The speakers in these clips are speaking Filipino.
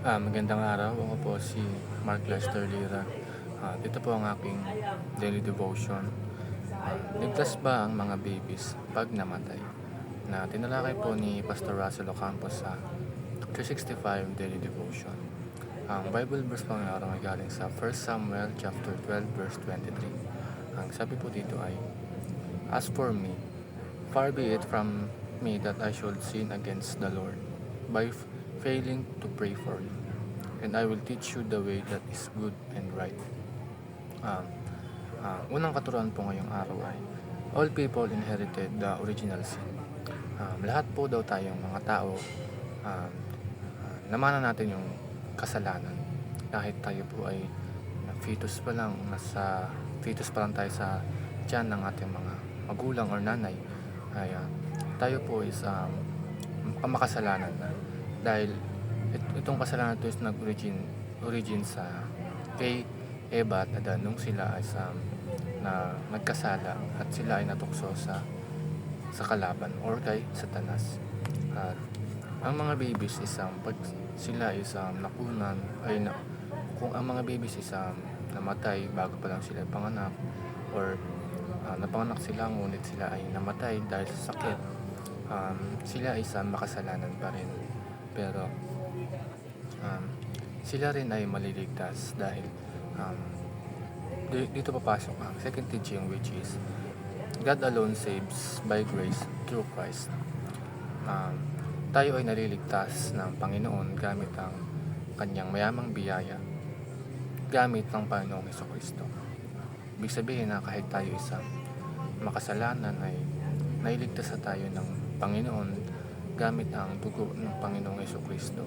Magandang araw. Ako po si Mark Lester Lira. Ito po ang aking daily devotion. Ligtas ba ang mga babies pag namatay? Na tinalakay po ni Pastor Russell Ocampo sa 365 daily devotion. Ang Bible verse po ng araw ay galing sa 1 Samuel chapter 12 verse 23. Ang sabi po dito ay, "As for me, far be it from me that I should sin against the Lord by failing to pray for you. And I will teach you the way that is good and right." Um, Unang katuruan po ngayong araw ay, all people inherited the original sin. Lahat po daw tayong mga tao, um, namanan natin yung kasalanan. Kahit tayo po ay fetus pa lang tayo sa tiyan ng ating mga magulang or nanay, ay tayo po is makasalanan na. Dahil itong kasalanan ito is origin sa kay Eva at Adan nung sila ay na nagkasala at sila ay natukso sa kalaban or kay Satanas. At ang mga babies is pag sila is nakunan ay na, kung ang mga babies is namatay bago pa lang sila panganak, or napanganak sila ngunit sila ay namatay dahil sa sakit, sila ay makasalanan pa rin. Pero sila rin ay maliligtas dahil dito papasok ang second teaching, which is God alone saves by grace through Christ. Tayo ay naliligtas ng Panginoon gamit ang kanyang mayamang biyaya, gamit ng Panginoong Hesukristo. Ibig sabihin na kahit tayo isang makasalanan ay nailigtas na tayo ng Panginoon gamit ang dugo ng Panginoong Hesukristo.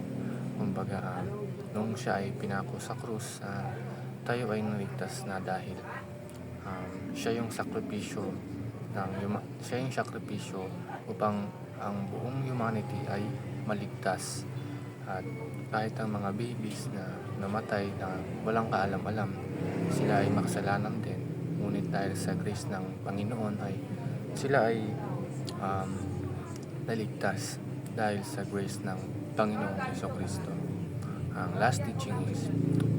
Kumbaga, nung siya ay pinako sa krus, tayo ay naligtas na dahil siya yung sakripisyo upang ang buong humanity ay maligtas. At kahit ang mga babies na namatay na walang kaalam-alam, sila ay makasalanan din, ngunit dahil sa grace ng Panginoon ay sila ay naligtas dahil sa grace ng Panginoong Hesukristo. Ang last teaching is,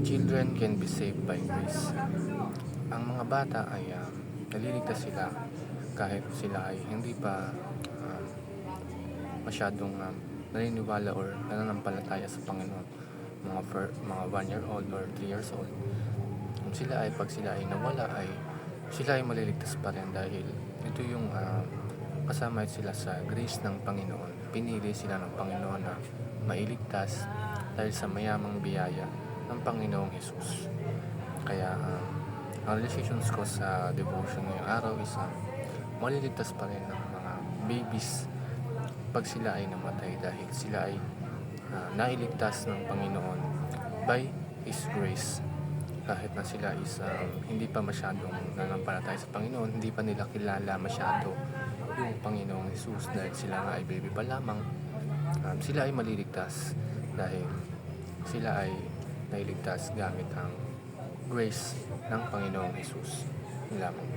children can be saved by grace. Ang mga bata ay naliligtas sila kahit sila ay hindi pa masyadong naniniwala or nananampalataya sa Panginoon. Mga 1 year old or 3 years old, pag sila ay nawala, ay sila ay maliligtas pa rin dahil ito yung kasama sila sa grace ng Panginoon. Pinili sila ng Panginoon na mailigtas dahil sa mayamang biyaya ng Panginoong Hesus. Kaya ang realizations ko sa devotion ngayong araw is maliligtas pa rin ng mga babies pag sila ay namatay dahil sila ay nailigtas ng Panginoon by His grace. Kahit na sila is hindi pa masyadong nanampalataya sa Panginoon, hindi pa nila kilala masyado yung Panginoong Hesus dahil sila nga ay baby pa lamang, sila ay maliligtas dahil sila ay nailigtas gamit ang grace ng Panginoong Hesus. Yun lamang.